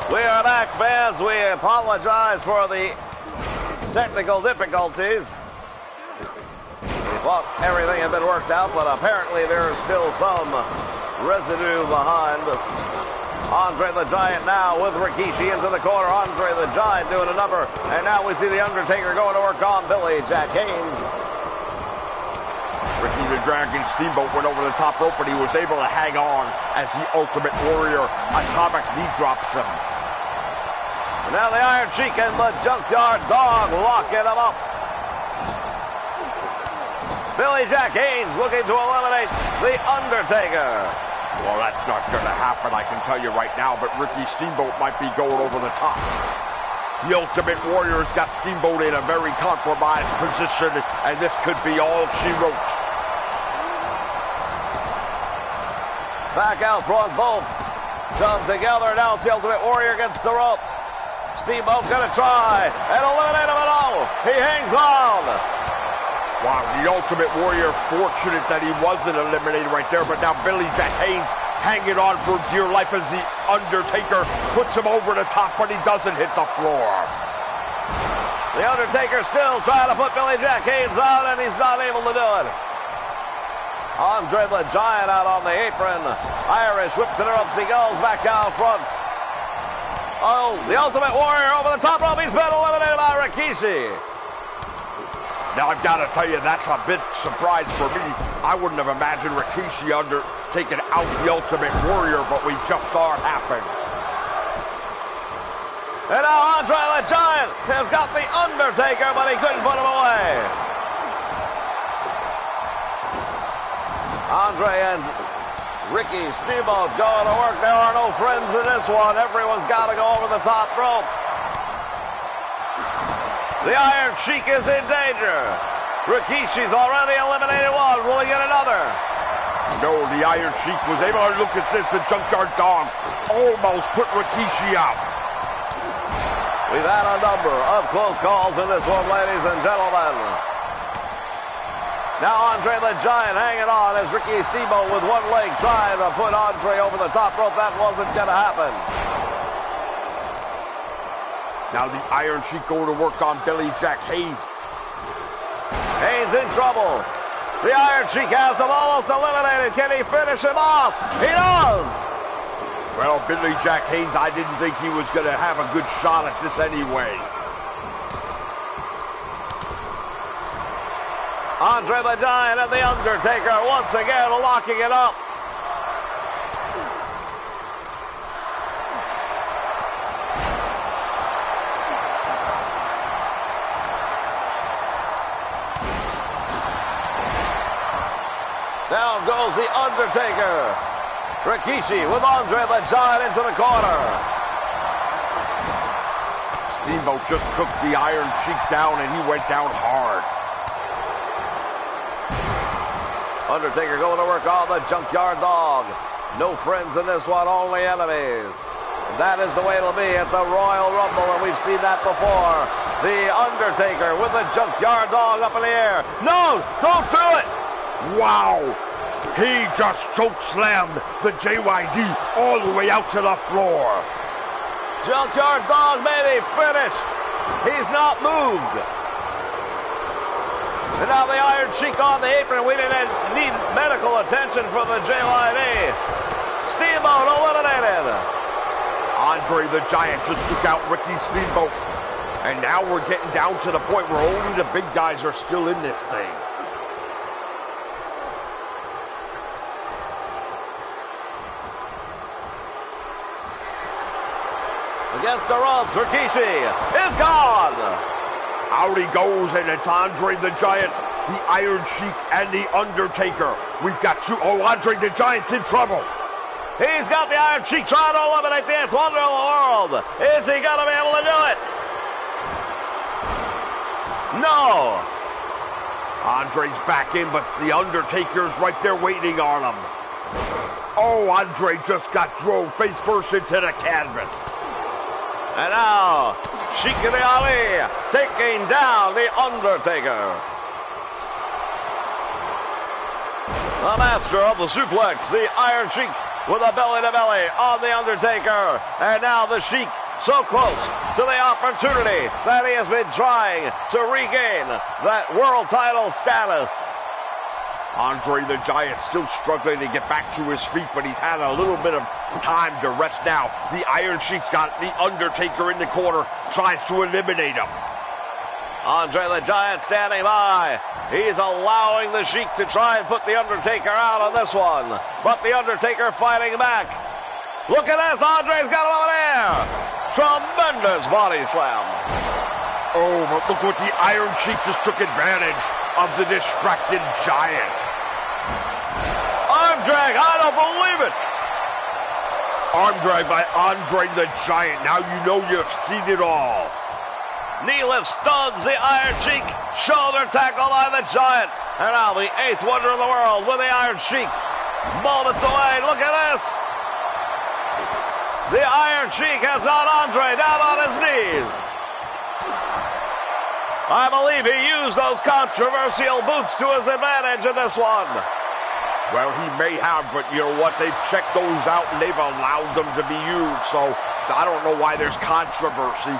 We are back, fans. We apologize for the technical difficulties. We thought everything had been worked out, but apparently there is still some residue behind. Andre the Giant now with Rikishi into the corner. Andre the Giant doing a number. And now we see The Undertaker going to work on Billy Jack Haynes. Ricky the Dragon Steamboat went over the top rope, but he was able to hang on as the Ultimate Warrior atomic knee drops him. And now the Iron Sheik and the Junkyard Dog locking him up. Billy Jack Haynes looking to eliminate The Undertaker. Well, that's not going to happen, I can tell you right now, but Ricky Steamboat might be going over the top. The Ultimate Warrior's got Steamboat in a very compromised position, and this could be all she wrote. Back out front, both come together. Now it's the Ultimate Warrior against the ropes. Steamboat gonna try and eliminate him at all. He hangs on. Wow, the Ultimate Warrior fortunate that he wasn't eliminated right there, but now Billy Jack Haynes hanging on for dear life as the Undertaker puts him over the top, but he doesn't hit the floor. The Undertaker still trying to put Billy Jack Haynes on, and he's not able to do it. Andre the Giant out on the apron. Irish whip to the ropes. He goes back out front. Oh, the Ultimate Warrior over the top rope. He's been eliminated by Rikishi. Now, I've got to tell you, that's a bit surprise for me. I wouldn't have imagined Rikishi taking out the Ultimate Warrior, but we just saw it happen. And now Andre the Giant has got the Undertaker, but he couldn't put him away. Andre and Ricky Steamboat going to work. There are no friends in this one. Everyone's got to go over the top rope. The Iron Sheik is in danger. Rikishi's already eliminated one. Will he get another? No, the Iron Sheik was able to look at this. The Junkyard Dog almost put Rikishi out. We've had a number of close calls in this one, ladies and gentlemen. Now Andre the Giant hanging on as Ricky Steamboat with one leg trying to put Andre over the top rope. That wasn't going to happen. Now the Iron Sheik going to work on Billy Jack Haynes. Haynes in trouble. The Iron Sheik has him almost eliminated. Can he finish him off? He does! Well, Billy Jack Haynes, I didn't think he was going to have a good shot at this anyway. Andre the Giant and The Undertaker once again locking it up. Down goes The Undertaker. Rikishi with Andre the Giant into the corner. Steamboat just took the Iron Sheik down, and he went down hard. Undertaker going to work on the Junkyard Dog. No friends in this one, only enemies. That is the way it'll be at the Royal Rumble, and we've seen that before. The Undertaker with the Junkyard Dog up in the air. No, don't do it! Wow! He just choke slammed the JYD all the way out to the floor. Junkyard Dog may be finished. He's not moved. And now the Iron Sheik on the apron. We didn't need medical attention from the JYD. Steamboat eliminated. Andre the Giant just took out Ricky Steamboat. And now we're getting down to the point where only the big guys are still in this thing. Against the ropes, Rikishi is gone. Out he goes, and it's Andre the Giant, the Iron Sheik, and the Undertaker. We've got two. Oh, Andre the Giant's in trouble. He's got the Iron Sheik trying to eliminate the 8th wonder of the world. Is he going to be able to do it? No. Andre's back in, but the Undertaker's right there waiting on him. Oh, Andre just got drove face first into the canvas. And now, Sheik Ali taking down the Undertaker. The master of the suplex, the Iron Sheik with a belly-to-belly on the Undertaker. And now the Sheik So close to the opportunity that he has been trying to regain that world title status. Andre the Giant still struggling to get back to his feet, but he's had a little bit of time to rest now. The Iron Sheik's got the Undertaker in the corner, tries to eliminate him. Andre the Giant standing by. He's allowing the Sheik to try and put the Undertaker out on this one. But the Undertaker fighting back. Look at this. Andre's got him over there. Tremendous body slam. Oh, but look what the Iron Sheik just took advantage of the distracted Giant. Arm drag. I don't believe it. Arm drag by Andre the Giant. Now you know you've seen it all. Knee lift stuns the Iron Sheik. Shoulder tackle by the Giant. And now the 8th wonder of the world with the Iron Sheik. Moments away. Look at this. The Iron Sheik has got Andre down on his knees. I believe he used those controversial boots to his advantage in this one. Well, he may have, but you know what? They've checked those out and they've allowed them to be used. So I don't know why there's controversy.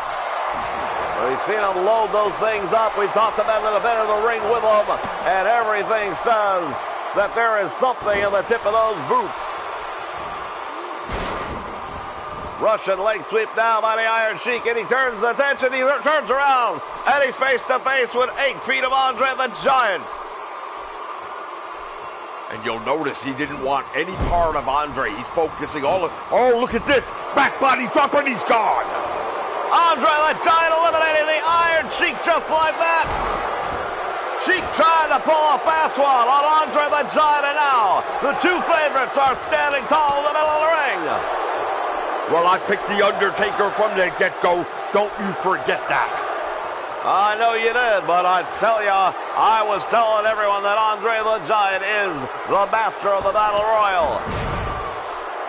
We've seen him load those things up. We've talked about it a bit in the ring with him, and everything says that there is something in the tip of those boots. Russian leg sweep down by the Iron Sheik, and he turns attention. He turns around, and he's face to face with 8 feet of Andre the Giant. And you'll notice he didn't want any part of Andre. He's focusing all of... Oh, look at this. Back body drop, and he's gone. Andre the Giant eliminating the Iron Sheik just like that. Sheik trying to pull a fast one on Andre the Giant, and now the 2 favorites are standing tall in the middle of the ring. Well, I picked the Undertaker from the get-go. Don't you forget that. I know you did, but I tell you, I was telling everyone that Andre the Giant is the master of the Battle Royal.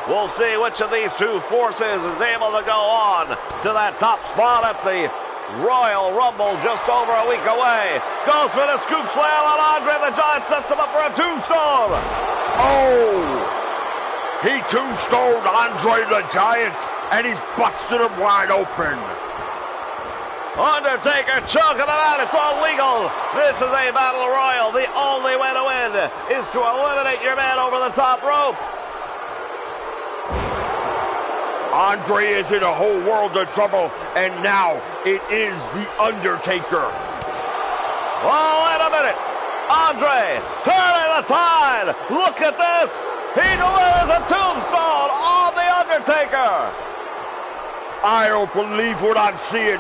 We'll see which of these 2 forces is able to go on to that top spot at the Royal Rumble just over a week away. Goes for the scoop slam on Andre the Giant, sets him up for a tombstone. Oh! He tombstoned Andre the Giant, and he's busted him wide open. Undertaker choking him out. It's all legal. This is a Battle Royal. The only way to win is to eliminate your man over the top rope. Andre is in a whole world of trouble, and now it is the Undertaker. Oh, wait a minute. Andre turning the tide. Look at this. He delivers a tombstone on the Undertaker. I don't believe what I'm seeing.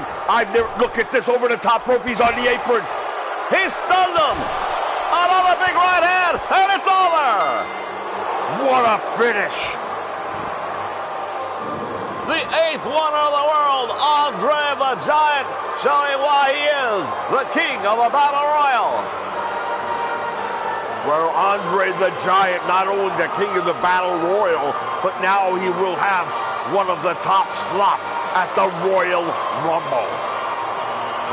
Look at this over the top rope. He's on the apron. He stunned him. Another big right hand, and it's over. What a finish. The 8th wonder of the world, Andre the Giant, showing why he is the king of the Battle Royal. Well, Andre the Giant, not only the king of the Battle Royal, but now he will have one of the top slots at the Royal Rumble.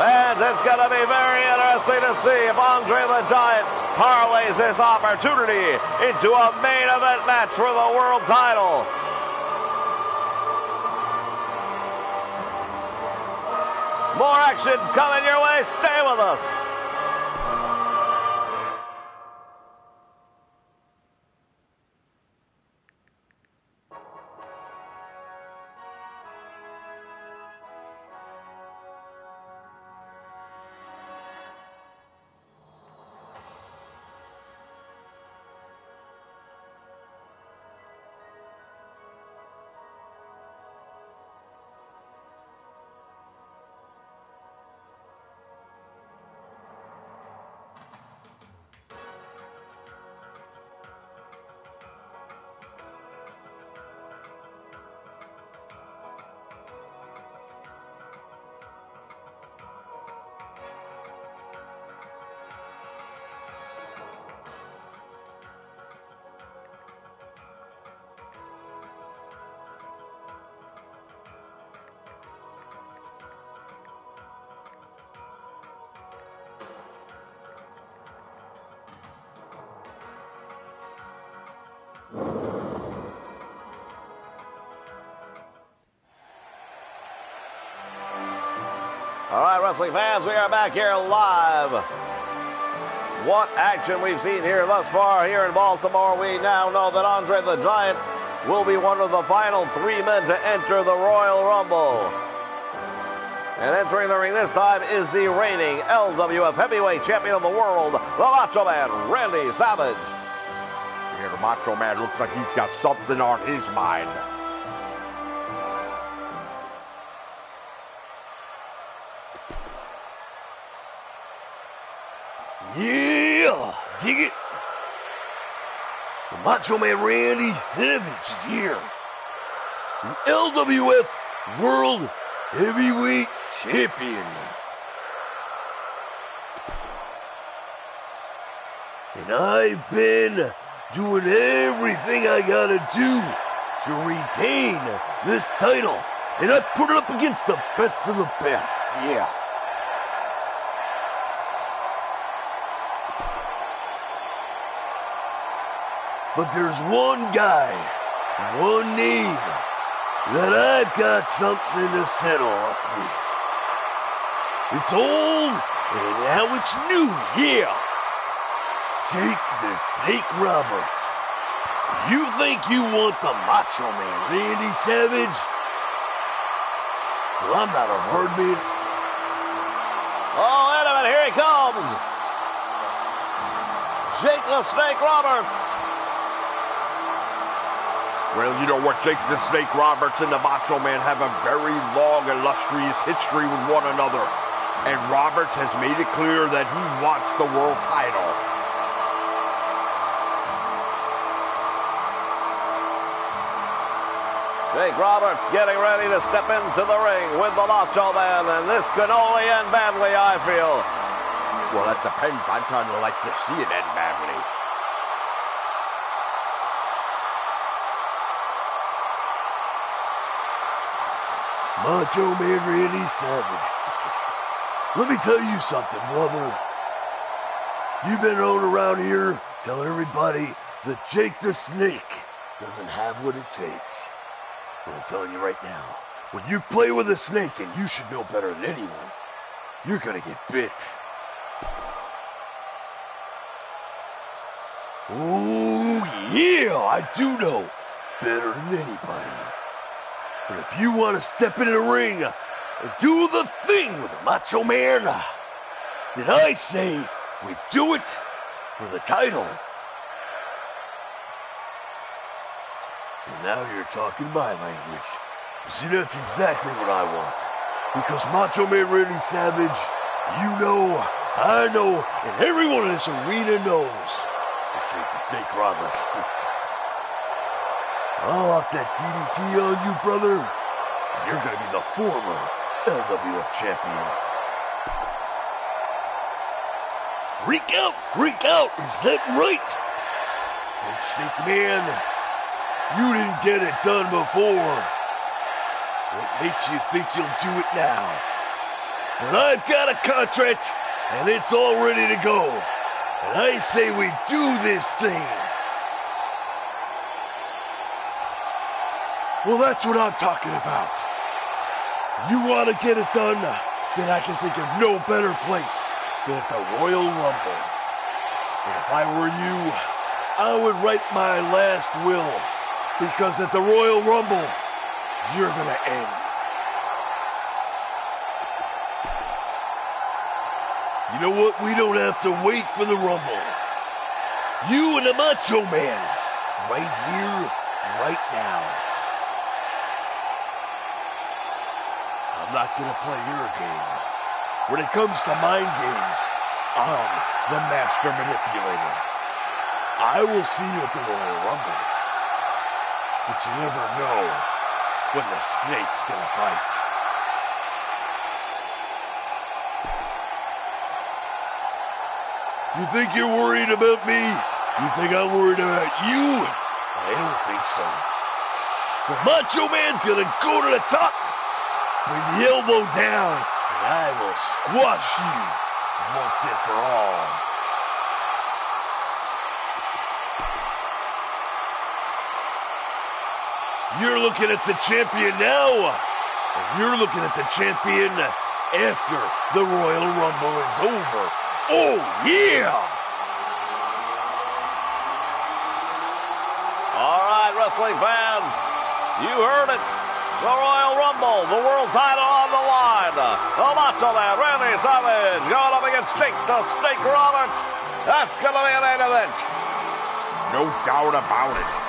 Fans, it's going to be very interesting to see if Andre the Giant parlays this opportunity into a main event match for the world title. More action coming your way. Stay with us. wrestling fans. We are back here live. What action we've seen here thus far here in Baltimore. We now know that Andre the Giant will be one of the final 3 men to enter the Royal Rumble. And entering the ring this time is the reigning LWF Heavyweight Champion of the world, the Macho Man, Randy Savage. Here, the Macho Man looks like he's got something on his mind. Yeah, dig it. The Macho Man Randy Savage is here. The LWF World Heavyweight Champion. And I've been doing everything I gotta do to retain this title. And I put it up against the best of the best. Yeah. But there's one guy, one name, that I've got something to settle up with. It's old, and now it's new, yeah. Jake the Snake Roberts. You think you want the Macho Man, Randy Savage? Well, I'm not a hard man. Oh, wait a minute, here he comes. Jake the Snake Roberts. Well, you know what? Jake the Snake Roberts and the Macho Man have a very long, illustrious history with one another. And Roberts has made it clear that he wants the world title. Jake Roberts getting ready to step into the ring with the Macho Man, and this could only end badly, I feel. Well, that depends. I'm kind of like to see it end badly. Macho Man Randy Savage. Let me tell you something, brother. You've been rolling around here telling everybody that Jake the Snake doesn't have what it takes. But I'm telling you right now, when you play with a snake, and you should know better than anyone, you're gonna get bit. Oh, yeah, I do know better than anybody. But if you want to step into the ring and do the thing with the Macho Man, then I say we do it for the title. And now you're talking my language. See, that's exactly what I want. Because Macho Man Randy Savage, you know, I know, and everyone in this arena knows that Jake the Snake Roberts. I'll lock that DDT on you, brother. You're going to be the former LWF champion. Freak out, is that right? Big Snake Man, you didn't get it done before. What makes you think you'll do it now? But I've got a contract, and it's all ready to go. And I say we do this thing. Well, that's what I'm talking about. You want to get it done, then I can think of no better place than at the Royal Rumble. And if I were you, I would write my last will, because at the Royal Rumble, you're going to end. You know what? We don't have to wait for the Rumble. You and the Macho Man, right here, right now. I'm not going to play your game. When it comes to mind games, I'm the master manipulator. I will see you at the Royal Rumble. But you never know when the snake's going to bite. You think you're worried about me? You think I'm worried about you? I don't think so. The Macho Man's going to go to the top. Bring the elbow down, and I will squash you once and for all. You're looking at the champion now, and you're looking at the champion after the Royal Rumble is over. Oh, yeah! All right, wrestling fans, you heard it. The Royal Rumble, the world title on the line. The Macho Man, Randy Savage, going up against Jake the Snake Roberts. That's going to be a main event. No doubt about it.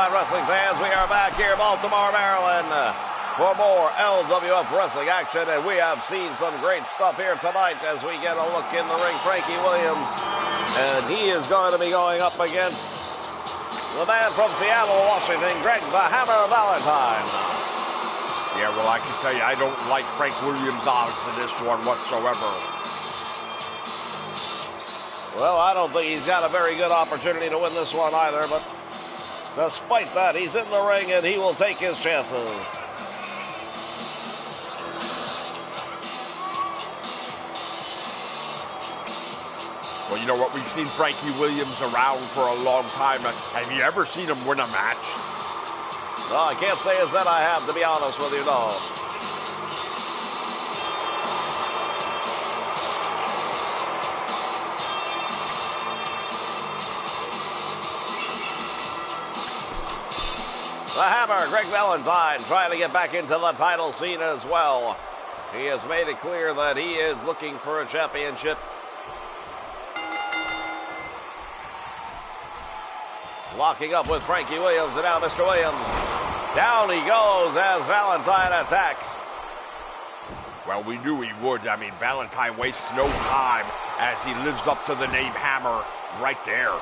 Wrestling fans, we are back here in Baltimore, Maryland for more LWF wrestling action, and we have seen some great stuff here tonight as we get a look in the ring. Frankie Williams, and he is going to be going up against the man from Seattle, Washington, Greg the Hammer Valentine. Yeah, well, I can tell you, I don't like Frank Williams' odds in this one whatsoever. Well, I don't think he's got a very good opportunity to win this one either, but despite that, he's in the ring and he will take his chances. Well, you know what? We've seen Frankie Williams around for a long time. Have you ever seen him win a match? No, I can't say as that I have, to be honest with you, no. The Hammer, Greg Valentine, trying to get back into the title scene as well. He has made it clear that he is looking for a championship. Locking up with Frankie Williams, and now Mr. Williams. Down he goes as Valentine attacks. Well, we knew he would. I mean, Valentine wastes no time as he lives up to the name Hammer right there.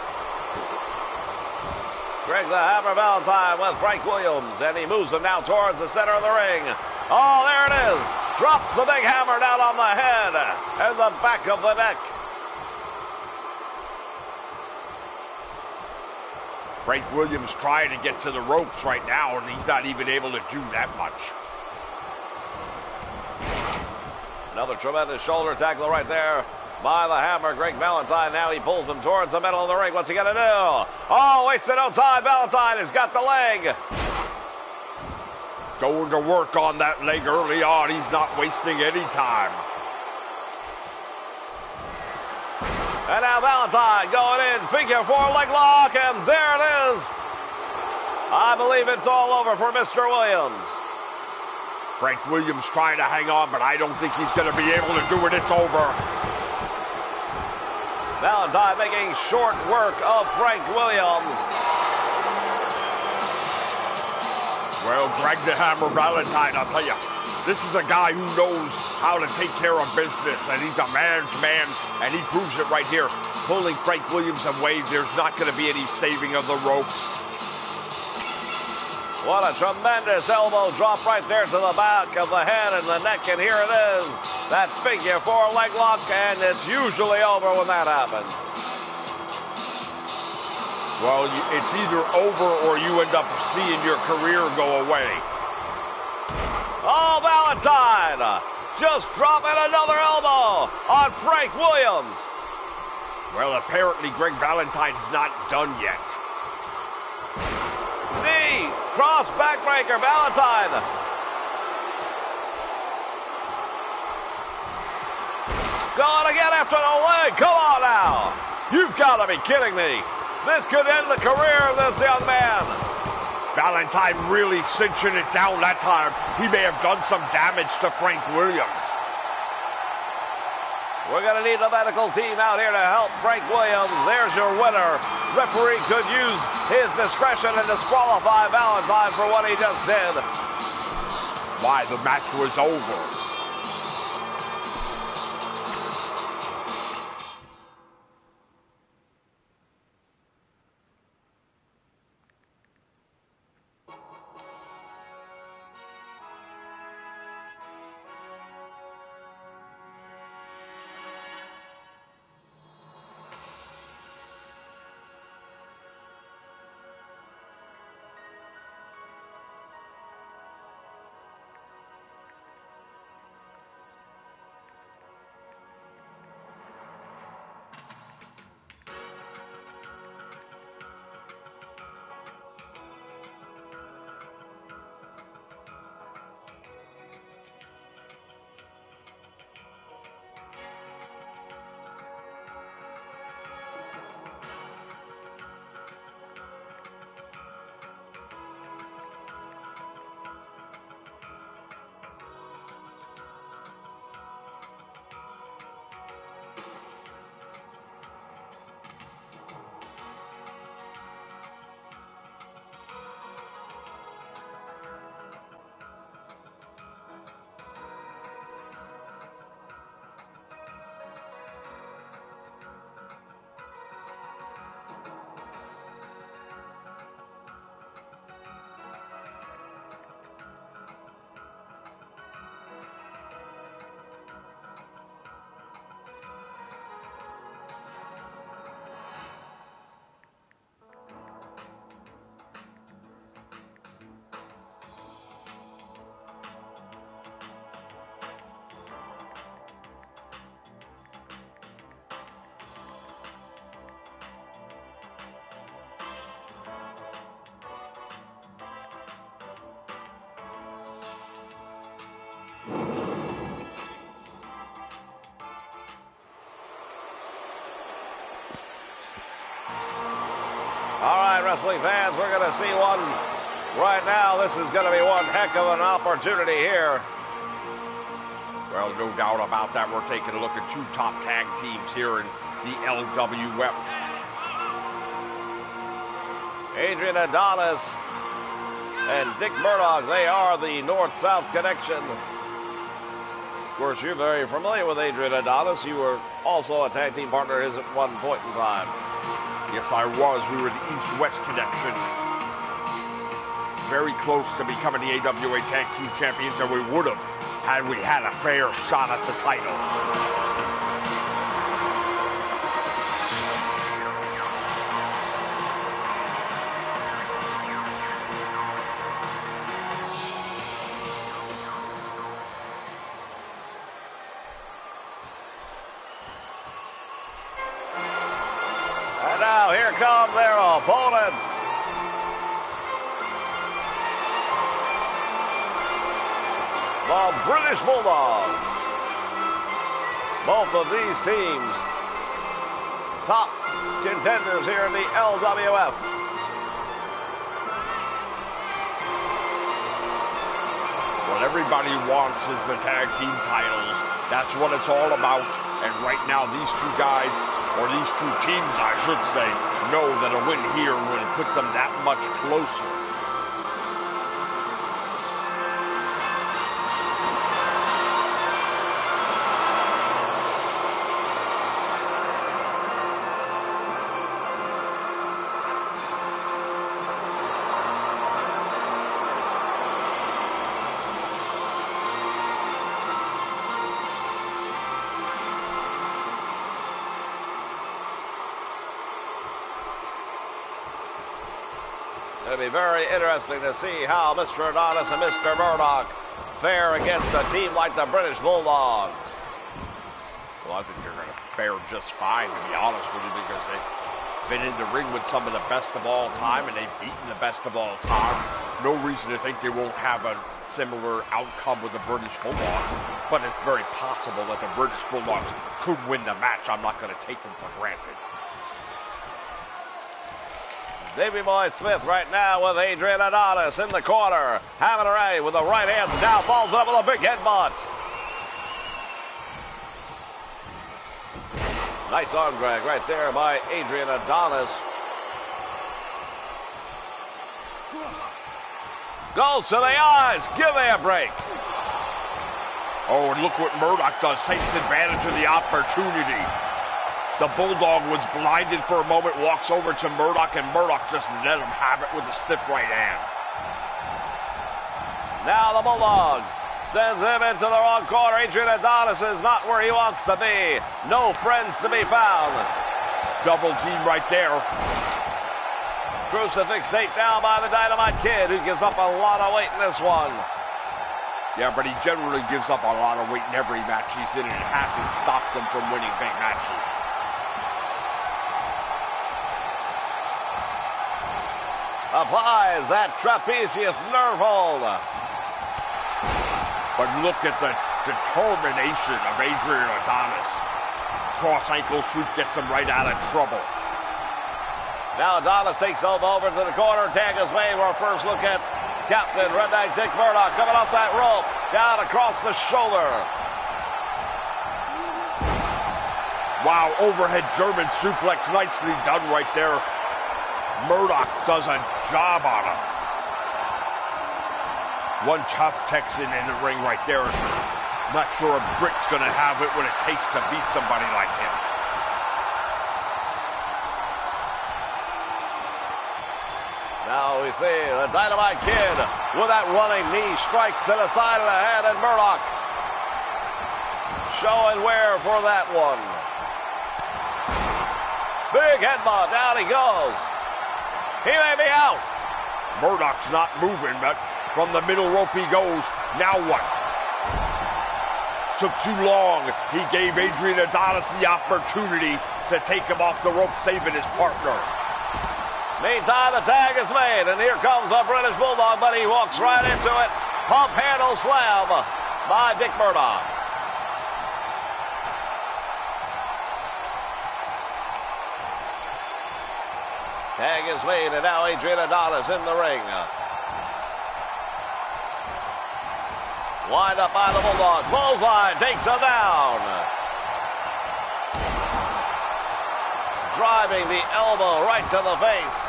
Greg the Hammer Valentine with Frank Williams, and he moves him now towards the center of the ring. Oh, there it is. Drops the big hammer down on the head and the back of the neck. Frank Williams trying to get to the ropes right now, and he's not even able to do that much. Another tremendous shoulder tackle right there by the Hammer, Greg Valentine. Now he pulls him towards the middle of the ring. What's he going to do? Oh, wasted no time. Valentine has got the leg. Going to work on that leg early on. He's not wasting any time. And now Valentine going in. Figure four leg lock, and there it is. I believe it's all over for Mr. Williams. Frank Williams trying to hang on, but I don't think he's going to be able to do it. It's over. Valentine making short work of Frank Williams. Well, Greg the Hammer Valentine, I'll tell you, this is a guy who knows how to take care of business, and he's a man's man, and he proves it right here. Pulling Frank Williams away, there's not going to be any saving of the ropes. What a tremendous elbow drop right there to the back of the head and the neck, and here it is. That figure four leg lock, and it's usually over when that happens. Well, it's either over or you end up seeing your career go away. Oh, Valentine just dropping another elbow on Frank Williams. Well, apparently Greg Valentine's not done yet. Knee, cross backbreaker, Valentine. Going again after the leg. Come on now. You've got to be kidding me. This could end the career of this young man. Valentine really cinching it down that time. He may have done some damage to Frank Williams. We're going to need the medical team out here to help Frank Williams. There's your winner. Referee could use his discretion and disqualify Valentine for what he just did. Why, the match was over. All right, wrestling fans, we're going to see one right now. This is going to be one heck of an opportunity here. Well, no doubt about that. We're taking a look at two top tag teams here in the LWF. Adrian Adonis and Dick Murdoch, they are the North-South connection. Of course, you're very familiar with Adrian Adonis. You were also a tag team partner of his at one point in time. Yes, I was. We were the East-West connection. Very close to becoming the AWA Tag Team Champions, and we would have had we had a fair shot at the title. And now here come their opponents. The British Bulldogs. Both of these teams, top contenders here in the LWF. What everybody wants is the tag team titles. That's what it's all about. And right now, these two guys, or these two teams, I should say, know that a win here would put them that much closer. It'll be very interesting to see how Mr. Adonis and Mr. Murdoch fare against a team like the British Bulldogs? Well, I think they're going to fare just fine, to be honest with you, because they've been in the ring with some of the best of all time, and they've beaten the best of all time. No reason to think they won't have a similar outcome with the British Bulldogs, but it's very possible that the British Bulldogs could win the match. I'm not going to take them for granted. Davey Boy Smith right now with Adrian Adonis in the corner. Having her way with the right hands down, falls up with a big headbutt. Nice arm drag right there by Adrian Adonis. Goes to the eyes. Give me a break. Oh, and look what Murdoch does. Takes advantage of the opportunity. The Bulldog was blinded for a moment, walks over to Murdoch, and Murdoch just let him have it with a stiff right hand. Now the Bulldog sends him into the wrong corner. Adrian Adonis is not where he wants to be. No friends to be found. Double team right there. Crucifix takedown by the Dynamite Kid, who gives up a lot of weight in this one. Yeah, but he generally gives up a lot of weight in every match he's in, and it hasn't stopped him from winning big matches. Applies that trapezius nerve hold. But look at the determination of Adrian Adonis. Cross ankle sweep gets him right out of trouble. Now Adonis takes him over to the corner. Tag is made. We'll first look at Captain Redneck Dick Murdoch coming off that rope. Down across the shoulder. Wow, overhead German suplex. Nicely done right there. Murdoch does a job on him. One tough Texan in the ring right there. Not sure if Britt's going to have it what it takes to beat somebody like him. Now we see the Dynamite Kid with that running knee strike to the side of the head, and Murdoch showing where for that one. Big headbutt. Down he goes. He may be out. Murdoch's not moving, but from the middle rope he goes. Now what? Took too long. He gave Adrian Adonis the opportunity to take him off the rope, saving his partner. Meantime, the tag is made, and here comes the British Bulldog, but he walks right into it. Pump handle slam by Dick Murdoch. Tag is made, and now Adrian Adonis in the ring. Wind up by the Bulldog. Clothesline takes him down. Driving the elbow right to the face.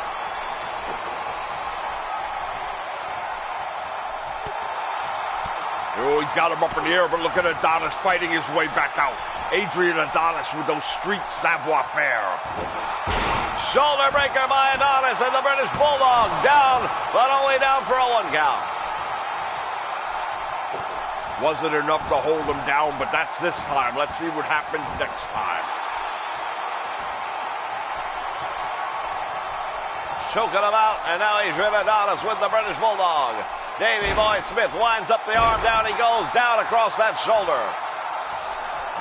Oh, he's got him up in the air, but look at Adonis fighting his way back out. Adrian Adonis with those street savoir-faire. Shoulder breaker by Adonis, and the British Bulldog down, but only down for a 1 count. Wasn't enough to hold him down, but that's this time. Let's see what happens next time. Choking him out, and now Adrian Adonis with the British Bulldog. Davey Boy Smith winds up the arm, down he goes, down across that shoulder.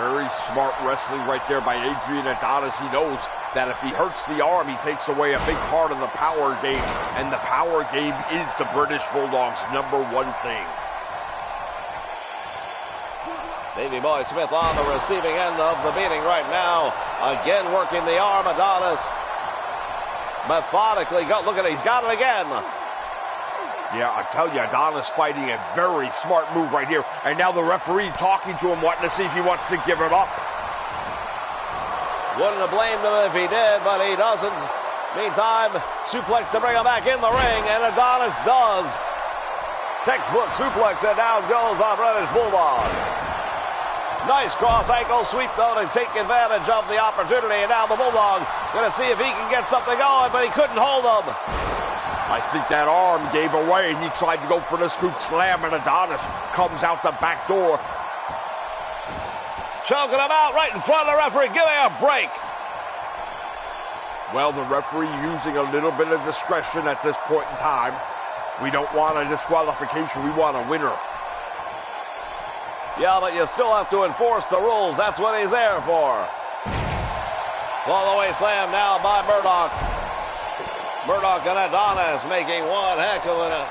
Very smart wrestling right there by Adrian Adonis. He knows that if he hurts the arm, he takes away a big part of the power game, and the power game is the British Bulldog's #1 thing. Davey Boy Smith on the receiving end of the beating right now. Again working the arm, Adonis. Methodically, look at it, he's got it again. Yeah, I tell you, Adonis fighting a very smart move right here. And now the referee talking to him, wanting to see if he wants to give it up. Wouldn't have blamed him if he did, but he doesn't. Meantime, suplex to bring him back in the ring, and Adonis does. Textbook suplex, and down goes our British Bulldog. Nice cross ankle sweep, though, to take advantage of the opportunity. And now the Bulldog going to see if he can get something going, but he couldn't hold him. I think that arm gave away. He tried to go for the scoop slam, and Adonis comes out the back door. Choking him out right in front of the referee. Give me a break. Well, the referee using a little bit of discretion at this point in time. We don't want a disqualification. We want a winner. Yeah, but you still have to enforce the rules. That's what he's there for. Fall away slam now by Murdoch. Murdoch and Adonis making one heck of a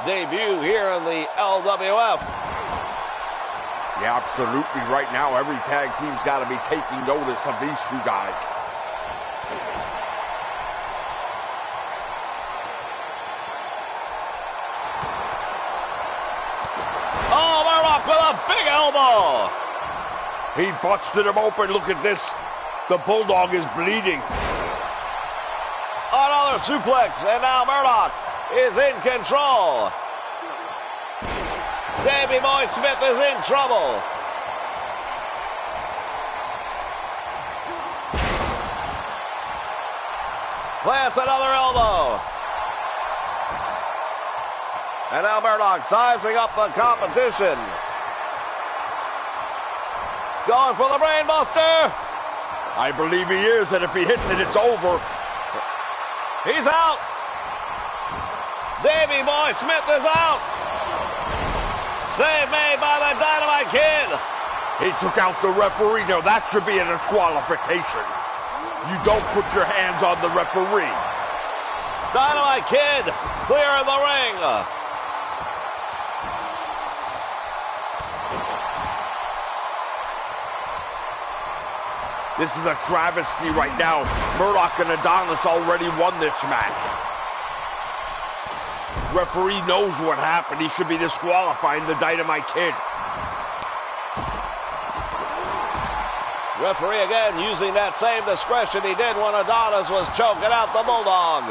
debut here in the LWF. Yeah, absolutely. Right now, every tag team's got to be taking notice of these two guys. Oh, Murdoch with a big elbow. He busted him open. Look at this. The Bulldog is bleeding. Another suplex, and now Murdoch is in control. Davey Boy Smith is in trouble. Plants another elbow. And now Murdoch sizing up the competition. Going for the brain buster. I believe he is, and if he hits it, it's over. He's out. Davey Boy Smith is out. Save made by the Dynamite Kid. He took out the referee. Now that should be a disqualification. You don't put your hands on the referee. Dynamite Kid clear in the ring. This is a travesty right now. Murdoch and Adonis already won this match. Referee knows what happened. He should be disqualifying the Dynamite Kid. Referee again using that same discretion he did when Adonis was choking out the Bulldog.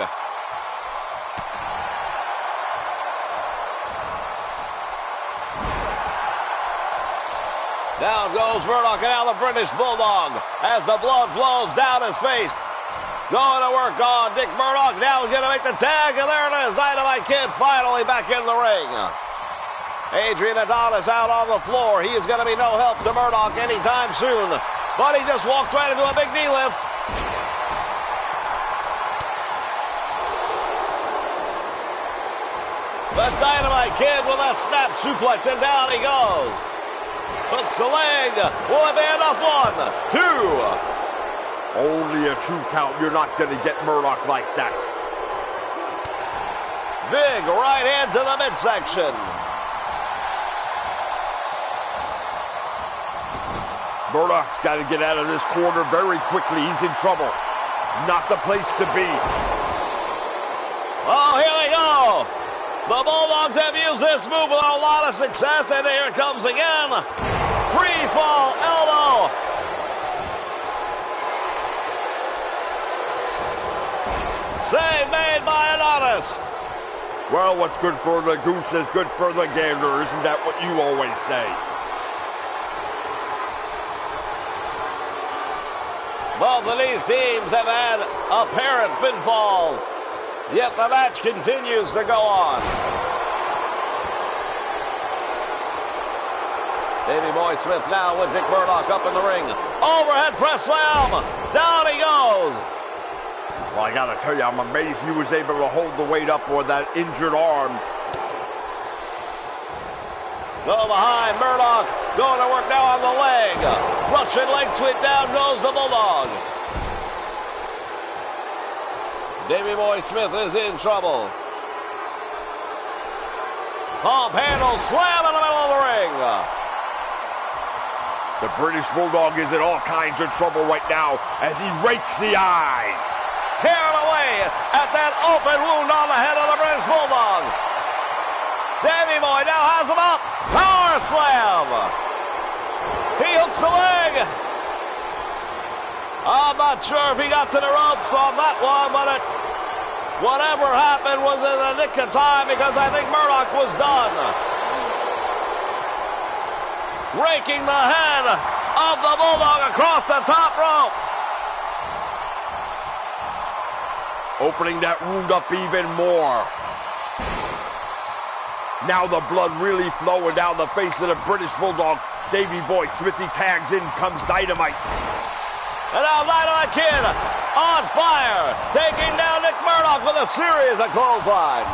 Down goes Murdoch, and now the British Bulldog as the blood flows down his face. Going to work on Dick Murdoch. Now he's going to make the tag, and there it is. Dynamite Kid finally back in the ring. Adrian Adonis out on the floor. He is going to be no help to Murdoch anytime soon. But he just walked right into a big knee lift. The Dynamite Kid with a snap suplex, and down he goes. Hooks the leg. Will it be enough? 1, 2. Only a 2 count. You're not going to get Murdoch like that. Big right hand to the midsection. Murdoch's got to get out of this corner very quickly. He's in trouble. Not the place to be. Oh, here they go. The Bulldogs have used this move with a lot of success, and here it comes again. Free fall elbow. Save made by Adonis. Well, what's good for the goose is good for the gander. Isn't that what you always say? Both of these teams have had apparent pinfalls, yet the match continues to go on. Davey Boy Smith now with Dick Murdoch up in the ring. Overhead press slam. Down he goes. Well, I got to tell you, I'm amazed he was able to hold the weight up with that injured arm. Go behind Murdoch. Going to work now on the leg. Russian leg sweep, down goes the Bulldog. Davey Boy Smith is in trouble. Pump handle slam in the middle of the ring. The British Bulldog is in all kinds of trouble right now as he rakes the eyes. Tearing away at that open wound on the head of the British Bulldog. Davey Boy now has him up. Power slam. He hooks the leg. I'm not sure if he got to the ropes on that one, but whatever happened was in the nick of time because I think Murdoch was done. Raking the head of the Bulldog across the top rope. Opening that wound up even more. Now the blood really flowing down the face of the British Bulldog. Davey Boy Smithy tags in, comes Dynamite. And now Dynamite Kid on fire, taking down Dick Murdoch with a series of clotheslines.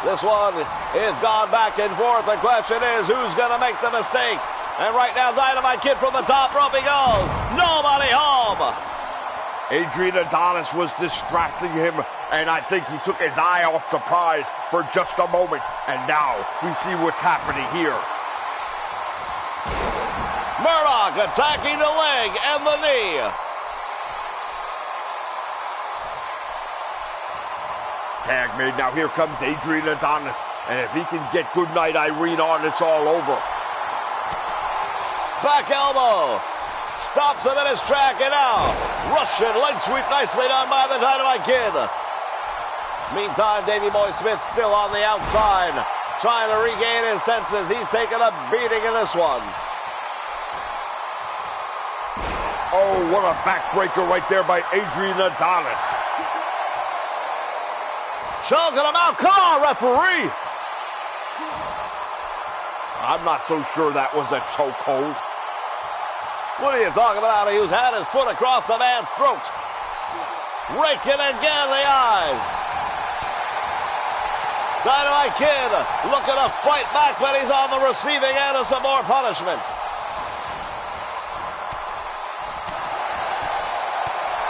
This one is gone back and forth. The question is, who's going to make the mistake? And right now, Dynamite Kid from the top rope he goes. Nobody home. Adrian Adonis was distracting him, and I think he took his eye off the prize for just a moment. And now we see what's happening here. Murdoch attacking the leg and the knee. Tag made. Now here comes Adrian Adonis. And if he can get Goodnight Irene on, it's all over. Back elbow. Stops him in his track and out. Russian leg sweep nicely done by the Dynamite Kid. Meantime, Davey Boy Smith still on the outside. Trying to regain his senses. He's taking a beating in this one. Oh, what a backbreaker right there by Adrian Adonis. Choking him out. Come on, referee. I'm not so sure that was a chokehold. What are you talking about? He had his foot across the man's throat. Raking again the eyes. Dynamite Kid looking to fight back, but he's on the receiving end of some more punishment.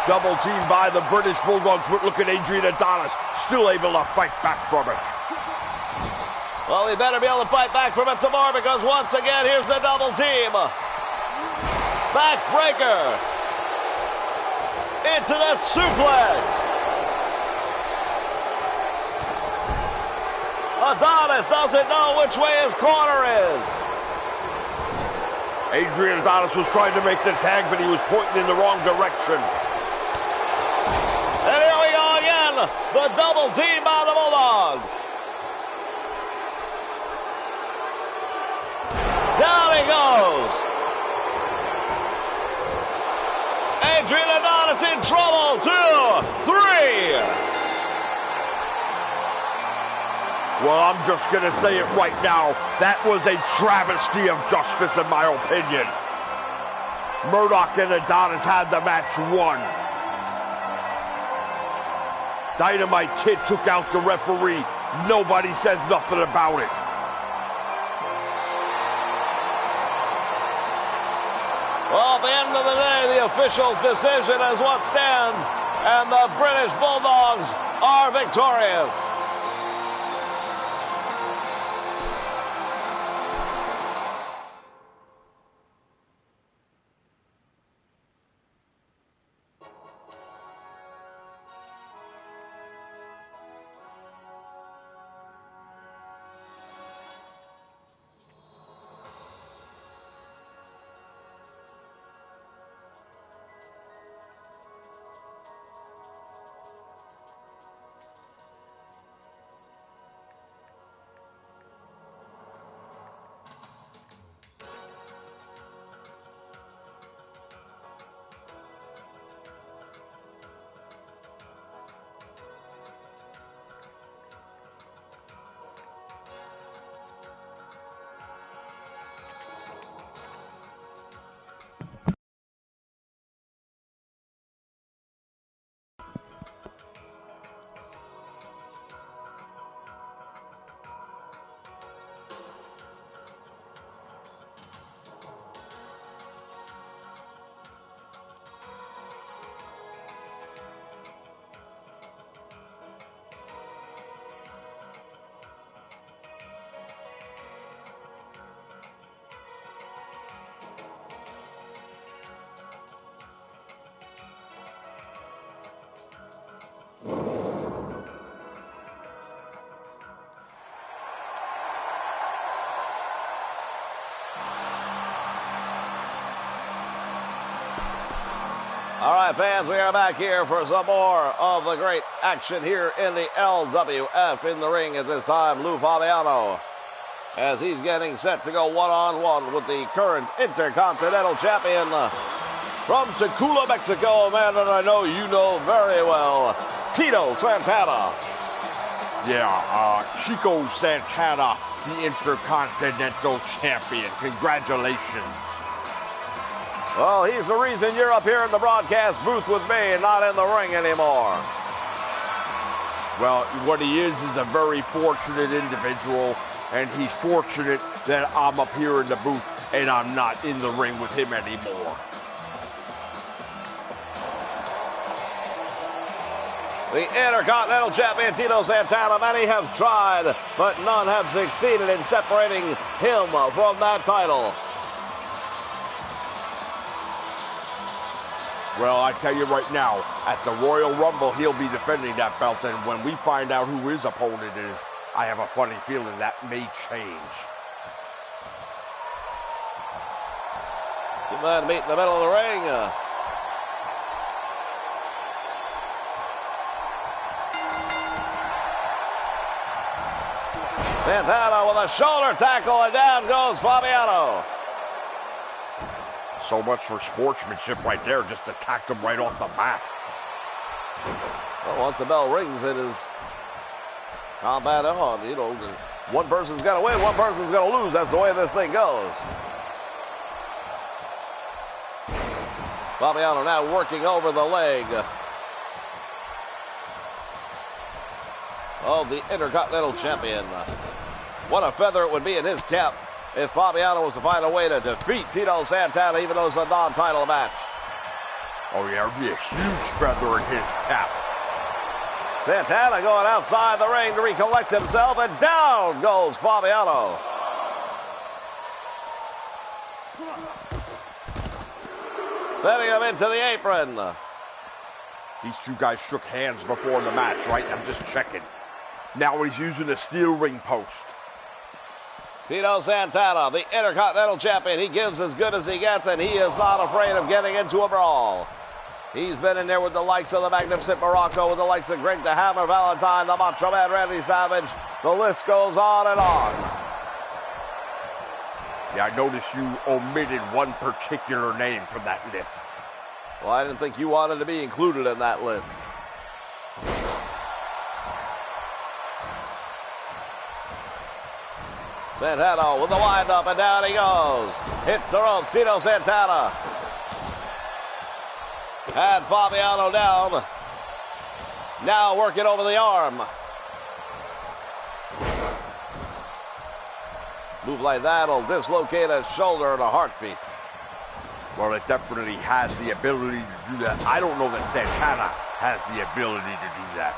Double team by the British Bulldogs, but look at Adrian Adonis, still able to fight back from it. Well, he better be able to fight back from it some more, because once again, here's the double team. Backbreaker. Into that suplex. Adonis doesn't know which way his corner is. Adrian Adonis was trying to make the tag, but he was pointing in the wrong direction. And here we go again. The double team by the Bulldogs. Down he goes. Adrian Adonis in trouble. 2, 3. Well, I'm just going to say it right now. That was a travesty of justice, in my opinion. Murdoch and Adonis had the match won. Dynamite Kid took out the referee. Nobody says nothing about it. Well, at the end of the day, the official's decision is what stands, and the British Bulldogs are victorious. All right, fans, we are back here for some more of the great action here in the LWF. In the ring at this time, Lou Fabiano, as he's getting set to go one-on-one with the current Intercontinental Champion from Tacula, Mexico, a man that I know you know very well, Tito Santana. Yeah, Chico Santana, the Intercontinental Champion. Congratulations. Well, he's the reason you're up here in the broadcast booth with me and not in the ring anymore. Well, what he is a very fortunate individual, and he's fortunate that I'm up here in the booth and I'm not in the ring with him anymore. The Intercontinental Champion, Tito Santana. Many have tried, but none have succeeded in separating him from that title. Well, I tell you right now, at the Royal Rumble, he'll be defending that belt, and when we find out who his opponent is, I have a funny feeling that may change. Good man to meet in the middle of the ring. Santana with a shoulder tackle, and down goes Fabiano. So much for sportsmanship right there, just attacked him right off the bat. Well, once the bell rings, it is combat on. You know, one person's got to win, one person's going to lose. That's the way this thing goes. Fabiano now working over the leg of the Intercontinental Champion. What a feather it would be in his cap if Fabiano was to find a way to defeat Tito Santana, even though it's a non-title match. Oh yeah, it would be a huge feather in his cap. Santana going outside the ring to recollect himself, and down goes Fabiano. Setting him into the apron. These two guys shook hands before the match, right? I'm just checking. Now he's using a steel ring post. Tito Santana, the Intercontinental Champion, he gives as good as he gets, and he is not afraid of getting into a brawl. He's been in there with the likes of the Magnificent Morocco, with the likes of Greg the Hammer Valentine, the Macho Man Randy Savage. The list goes on and on. Yeah, I noticed you omitted one particular name from that list. Well, I didn't think you wanted to be included in that list. Santana with the wind-up, and down he goes. Hits the ropes, Tito Santana. Had Fabiano down. Now working over the arm. Move like that will dislocate a shoulder and a heartbeat. Well, it definitely has the ability to do that. I don't know that Santana has the ability to do that.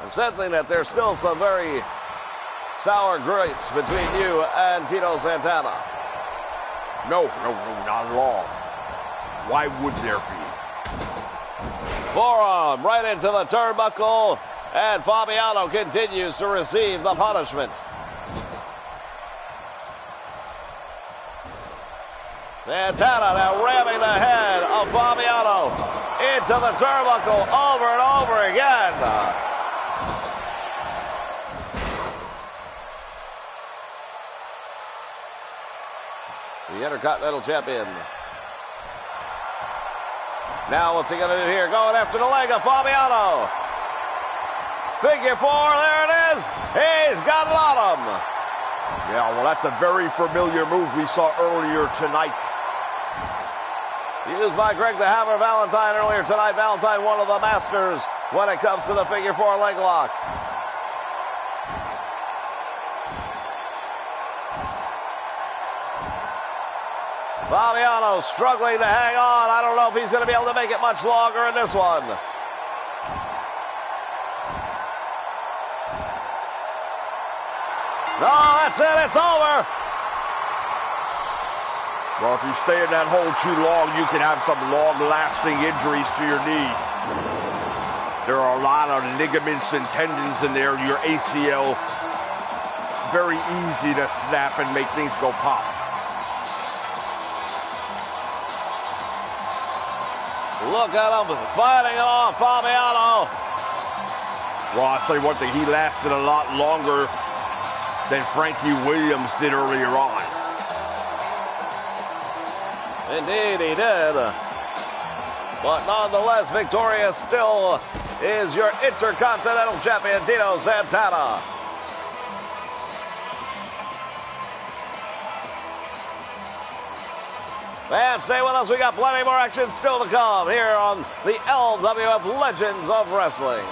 I'm sensing that there's still some very sour grapes between you and Tito Santana. No, not at all. Why would there be? Forearm right into the turnbuckle, and Fabiano continues to receive the punishment. Santana now ramming the head of Fabiano into the turnbuckle over and over again. The Intercontinental Champion. Now what's he going to do here? Going after the leg of Fabiano. Figure four, there it is. He's got it on him. Yeah, well, that's a very familiar move we saw earlier tonight. Used by Greg the Hammer Valentine earlier tonight. Valentine, one of the masters when it comes to the figure four leg lock. Fabiano struggling to hang on. I don't know if he's going to be able to make it much longer in this one. No, that's it. It's over. Well, if you stay in that hole too long, you can have some long-lasting injuries to your knee. There are a lot of ligaments and tendons in there. Your ACL, very easy to snap and make things go pop. Look at him fighting it off, Fabiano. Well, I'll tell you one thing, he lasted a lot longer than Frankie Williams did earlier on. Indeed, he did. But nonetheless, victorious still is your Intercontinental Champion, Tito Santana. And stay with us. We got plenty more action still to come here on the LWF Legends of Wrestling.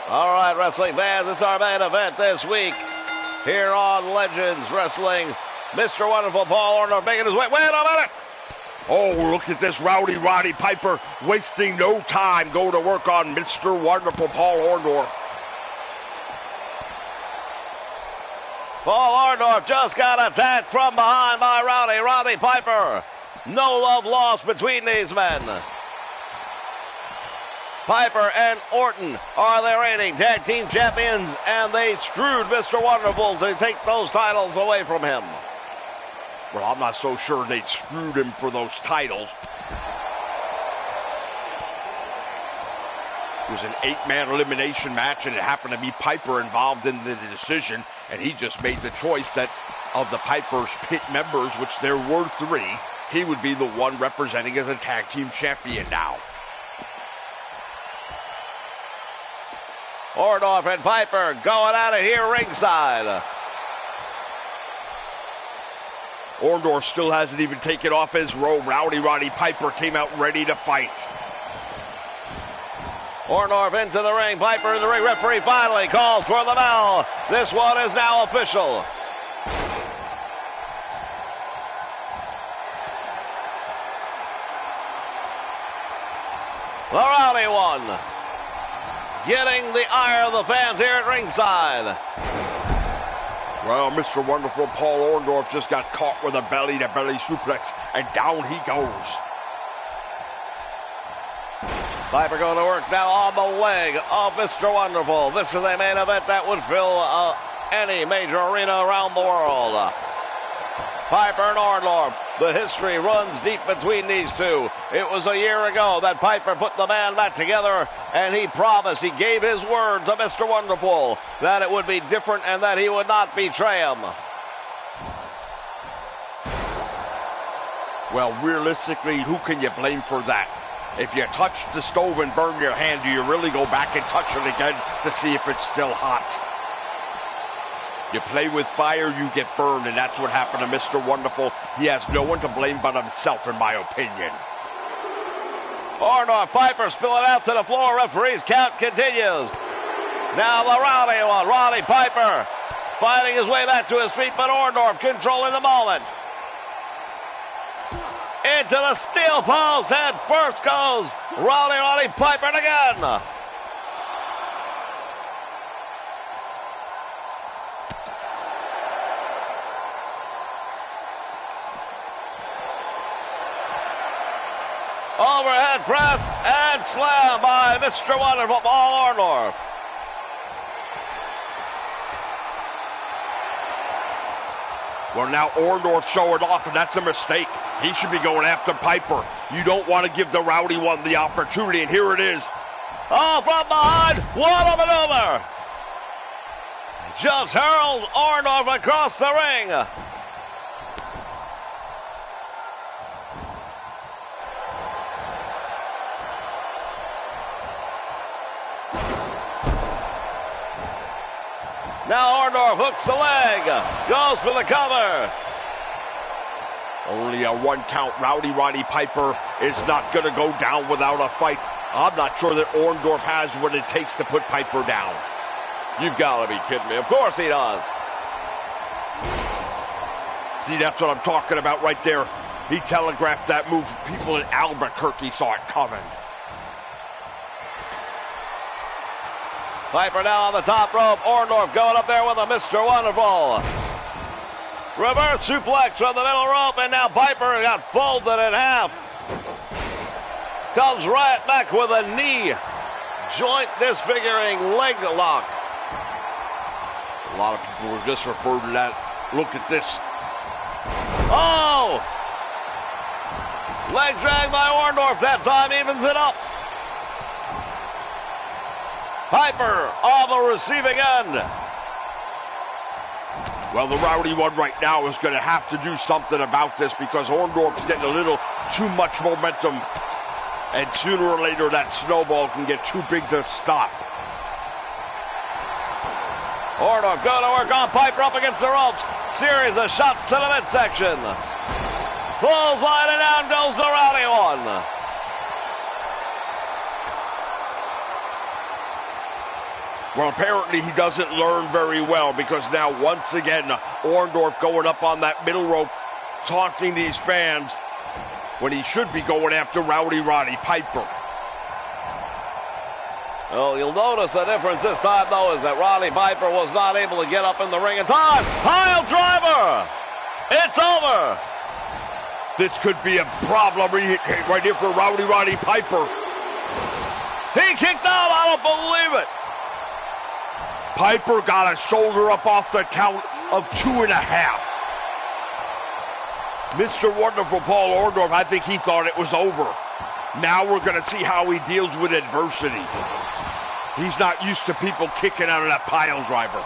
All right, wrestling fans, this is our main event this week here on Legends Wrestling. Mr. Wonderful Paul Orndorff making his way. Wait a minute! Oh, look at this rowdy Roddy Piper wasting no time going to work on Mr. Wonderful Paul Orndorff. Paul Orndorff just got attacked from behind by Roddy Piper. No love lost between these men. Piper and Orton are the reigning tag team champions, and they screwed Mr. Wonderful to take those titles away from him. Well, I'm not so sure they screwed him for those titles. It was an 8-man elimination match, and it happened to be Piper involved in the decision, and he just made the choice that of the Piper's pit members, which there were 3, he would be the one representing as a tag team champion now. Orndorff and Piper going at it here ringside. Orndorff still hasn't even taken off his robe. Roddy Piper came out ready to fight. Orndorff into the ring. Piper in the ring. Referee finally calls for the bell. This one is now official. The Rowdy one getting the ire of the fans here at ringside. Well, Mr. Wonderful Paul Orndorff just got caught with a belly-to-belly suplex, and down he goes. Piper going to work now on the leg of Mr. Wonderful. This is a main event that would fill any major arena around the world. Piper and Orndorff, the history runs deep between these two. It was a year ago that Piper put the band back together, and he promised, he gave his word to Mr. Wonderful that it would be different and that he would not betray him. Well, realistically, who can you blame for that? If you touch the stove and burn your hand, do you really go back and touch it again to see if it's still hot? You play with fire, you get burned, and that's what happened to Mr. Wonderful. He has no one to blame but himself, in my opinion. Orndorff, Piper spilling out to the floor. Referee's count continues. Now the Rowdy one, Roddy Piper, fighting his way back to his feet, but Orndorff controlling the moment. Into the steel post, and first goes Roddy Piper again. Overhead press and slam by Mr. Wonderful Paul Orndorff. Well, now Orndorff showing off, and that's a mistake. He should be going after Piper. You don't want to give the Rowdy one the opportunity, and here it is. Oh, from behind, what a maneuver! Just hurled Orndorff across the ring. Now Orndorff hooks the leg, goes for the cover. Only a 1 count. Rowdy Roddy Piper is not going to go down without a fight. I'm not sure that Orndorff has what it takes to put Piper down. You've got to be kidding me. Of course he does. See, that's what I'm talking about right there. He telegraphed that move. People in Albuquerque saw it coming. Piper now on the top rope. Orndorff going up there with a Mr. Wonderful. Reverse suplex from the middle rope, and now Piper got folded in half. Comes right back with a knee. Joint disfiguring leg lock. A lot of people were just referred to that. Look at this. Oh! Leg drag by Orndorff. That time evens it up. Piper on the receiving end. Well, the Rowdy one right now is going to have to do something about this because Orndorff's getting a little too much momentum. And sooner or later, that snowball can get too big to stop. Orndorff going to work on Piper up against the ropes. Series of shots to the midsection. Pulls line and down goes the Rowdy one. Well, apparently he doesn't learn very well because now once again, Orndorff going up on that middle rope, taunting these fans when he should be going after Rowdy Roddy Piper. Well, you'll notice the difference this time, though, is that Roddy Piper was not able to get up in the ring in time. Pile driver! It's over! This could be a problem right here for Rowdy Roddy Piper. He kicked out, I don't believe it. Piper got a shoulder up off the count of 2.5. Mr. Wonderful Paul Orndorff, I think he thought it was over. Now we're going to see how he deals with adversity. He's not used to people kicking out of that pile driver.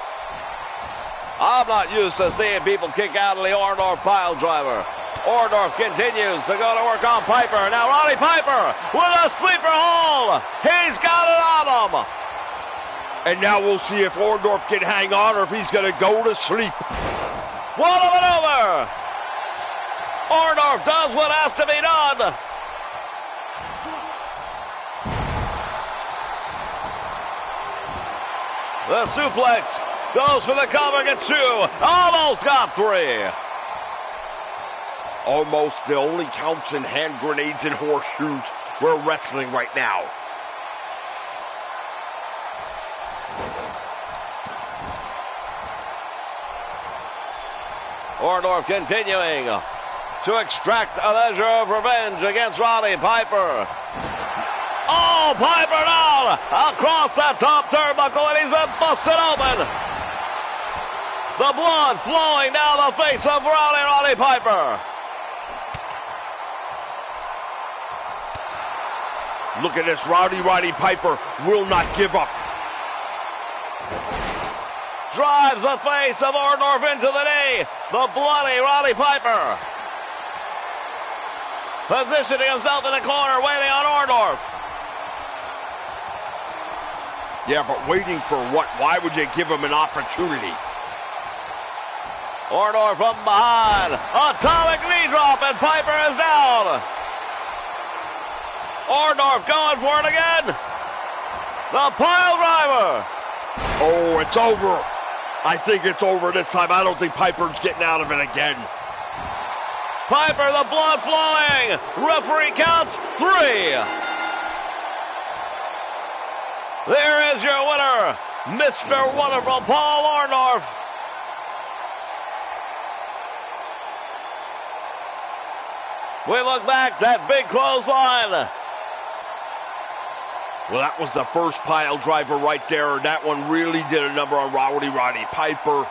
I'm not used to seeing people kick out of the Orndorff pile driver. Orndorff continues to go to work on Piper. Now Roddy Piper with a sleeper hold. He's got it on him. And now we'll see if Orndorff can hang on or if he's going to go to sleep. What a maneuver! Orndorff does what has to be done. The suplex goes for the cover, gets 2. Almost got 3. Almost. The only counts in hand grenades and horseshoes. We're wrestling right now. Orndorff continuing to extract a measure of revenge against Roddy Piper. Oh, Piper down across that top turnbuckle, and he's been busted open. The blood flowing down the face of Roddy Piper. Look at this. Roddy Piper will not give up. Drives the face of Orndorff into the knee. The bloody Roddy Piper. Positioning himself in the corner, waiting on Orndorff. Yeah, but waiting for what? Why would you give him an opportunity? Orndorff from behind. Atomic knee drop, and Piper is down. Orndorff going for it again. The pile driver. Oh, it's over. I think it's over this time. I don't think Piper's getting out of it again. Piper, the blood flowing. Referee counts 3. There is your winner, Mr. Wonderful Paul Orndorff. We look back, that big clothesline. Well, that was the first pile driver right there, and that one really did a number on Roddy Piper.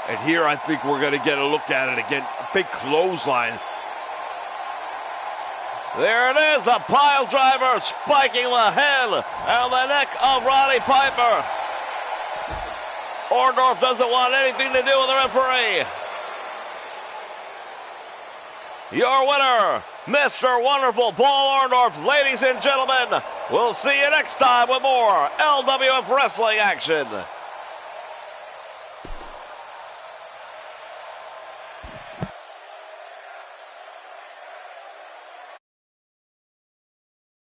And here I think we're going to get a look at it again. A big clothesline. There it is, the pile driver spiking the head and the neck of Roddy Piper. Orndorff doesn't want anything to do with the referee. Your winner, Mr. Wonderful Paul Orndorff. Ladies and gentlemen, we'll see you next time with more LWF Wrestling action.